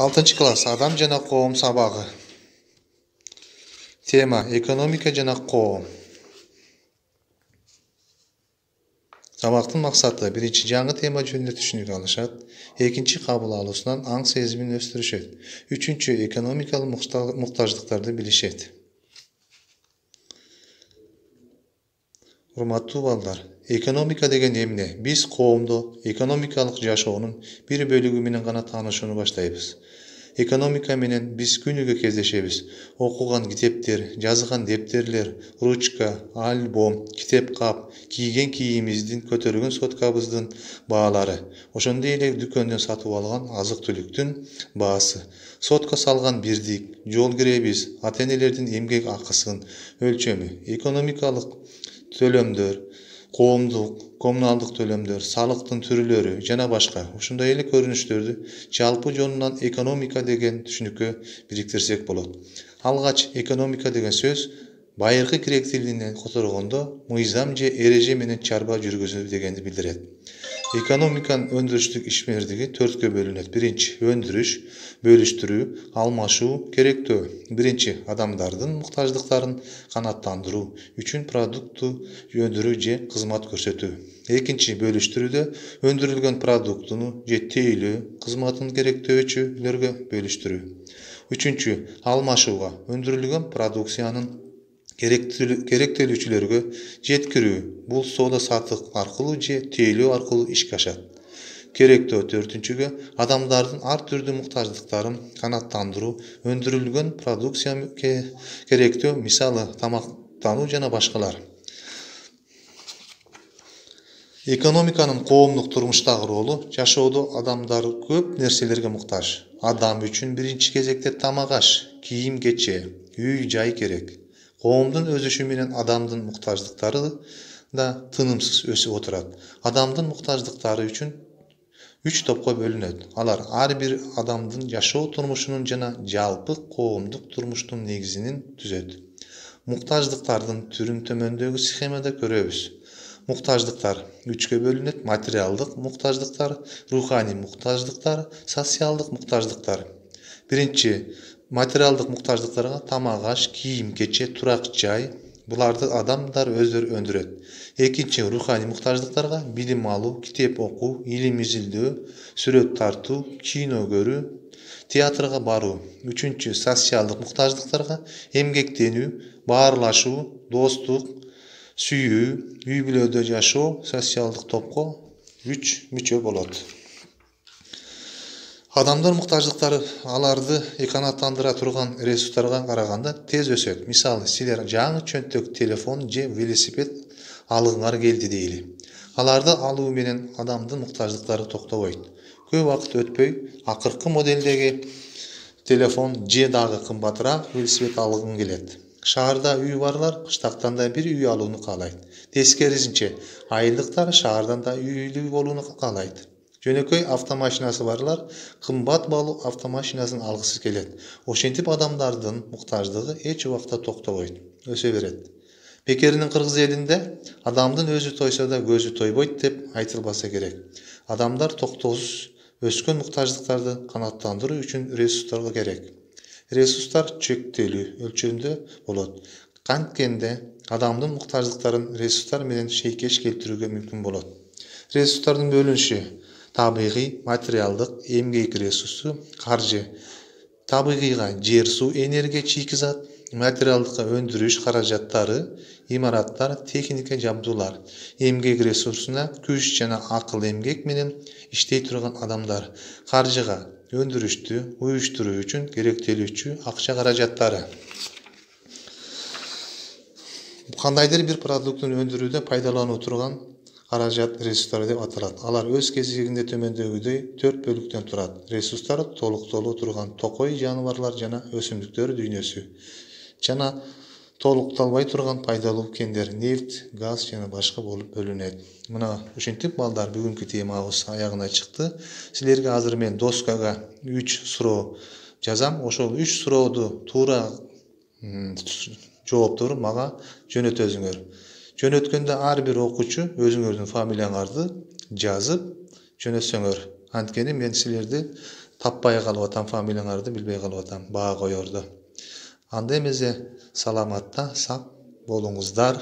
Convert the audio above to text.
6 класс адам жана коом сабагы. Тема экономика жана коом. Сабактын максаты биринчи жаңы тема жөнүндө түшүнүк алышат, экинчи кабыл алуусунан аң сезимин өстүрүшөт, үчүнчү экономикалык муктаждыктарды билишет. Урматтуу балдар, экономика деген эмне? Биз коомдо экономикалык жашоонун бир бөлүгү менен гана таанышууну баштайбыз. Экономика менен биз күнүгө кездешебиз. Окуган китептер, жазган дептерлер, ручка, альбом, китеп кап, кийген кийимибиздин, көтөргөн соткабыздын баалары, ошондой эле дүкөндөн сатып алган азык-түлүктүн баасы, сотко салган бирдик, жол киребиз, ата-энелердин эмгек акысын өлчөмү, экономикалык төлөмдөр, коомдук, коммуналдык төлөмдөр, салыктын түрлөрү жана башка ушундай эле көрүнүштөрдү жалпы жонунан экономика деген түшүнүккө бириктирсек болот. Алгач экономика деген сөз байыркы грек тилинен которгондо мыйзам же эреже менен чарба жүргүзүү дегенди билдирет. Экономиканын өндүрүштүк ишмердиги 4кө бөлүнөт. Биринчи өндүрүш, бөлүштүрүү, алмашуу, керектөө. Биринчи адамдардын муктаждыктарын канааттандыруу үчүн продукту өндүрүү же кызмат көрсөтүү. Экинчи бөлүштүрүүдө өндүрүлгөн продуктуну же тейлөө, кызматын керектөөчүлөргө бөлүштүрүү. Үчүнчү алмашууга өндүрүлгөн продукциянын керектелүүчүлөргө жеткирүү. Бул соода саттык аркылуу же тейлөө аркылуу ишке ашат. Керектөө төртүнчүгө адамдардын ар түрдүү муктаждыктарын канааттандыруу, өндүрүлгөн продукция керектөө, мисалы тамактануу жана башкалар. Экономиканын коомдук турмуштагы ролу: жашоодо адамдар көп нерселерге муктаж. Адам үчүн биринчи кезекте тамак аш, кийим кече, үй жай керек. Коомдун өсүшү менен адамдын муктаждыктары да тынымсыз өсүп отурат. Адамдын муктаждыктары үчүн 3 топко бөлүнөт. Алар ар бир адамдын жашоо турмушунун жана жалпы коомдук турмуштун негизин түзөт. Муктаждыктардын түрүн төмөндөгү схемада көрөбүз. Муктаждыктар 3кө бөлүнөт: материалдык муктаждыктар, руханий муктаждыктар, социалдык муктаждыктар. Биринчи материалдык муктаждыктарга тамак аш, кийим кече, турак жай, буларды адамдар өздөрү өндүрөт. Экинчи руханий муктаждыктарга билим алуу, китеп окуу, илим изилдөө, сүрөт тартуу, кино көрүү, театрга баруу. Үчүнчү социалдык муктаждыктарга эмгектенүү, баарлашуу, достук, сүйүү, үй бүлөдө жашоо социалдык топко 3 мүчө болот. Адамдар муктаждыктары аларды канааттандыра турган ресурстарга караганда тез өсөт. Мисалы, силер жаңы чөнтөк телефон же велосипед алгыңар келди дейли. Аларды алуу менен адамдын муктаждыктары токтобойт. Көп убакыт өтпөй, акыркы модельдеги телефон же дагы кымбатыраак велосипед алгың келет. Шаарда үй барлар кыштактан да бир үй алууну каалайт. Тескерисинче, айылдыктар шаардан да үйлүү болууну каалайт. Жөнөкөй автомашинасы барлар кымбат баалуу автомашинасын алгысы келет. Ошентип адамдардын муктаждыгы эч убакта токтобойт, өсө берет. Бекеринин кыргыз элинде адамдын өзү тойсо да көзү тойбойт деп айтылбаса керек. Адамдар токтоосуз өскөн муктаждыктарды канааттандыруу үчүн ресурстарга керек. Ресурстар чектелүү өлчөмдө болот. Канткенде адамдын муктаждыктарын ресурстар менен шейкеш келтирүүгө мүмкүн болот. Ресурстардын бөлүнүшү: табигый, материалдык, эмгек ресурсу, каржы. Табигыйга жер, суу, энергия, чийки зат, материалдыкка өндүрүш каражаттары, имараттар, техника жабдуулар. Эмгек ресурсуна күч жана акыл эмгек менен иштей турган адамдар. Каржыга өндүрүштү уюштуруу үчүн керектелүүчү акча каражаттары. Кандайдыр бир продуктун өндүрүүдө пайдалануу турган каражат ресурстар деп аталат. Алар өз кезегинде төмөндөгүдөй 4 бөлүктөн турат. Ресурстар толуктоло турган токой жаныбарлар жана өсүмдүктөр дүйнөсү жана толукталбай турган пайдалуу кендер, нефть, газ жана башка болуп бөлүнөт. Мына ушинтип балдар, бүгүнкү темабыз аягына чыкты. Силерге азыр мен доскага 3 суроо жазам. Ошол 3 сурооду туура жооптору мага жөнөтөсүңөр. Жөнөткөндө ар бир окуучу өзүңөрдүн фамилияңарды жазып жөнөтсөңөр. Анткени мен силерди Tapпай калып атам, фамилияңарды билбей калып атам, баа коерду. Анда эмесе саламатта сак болуңуздар.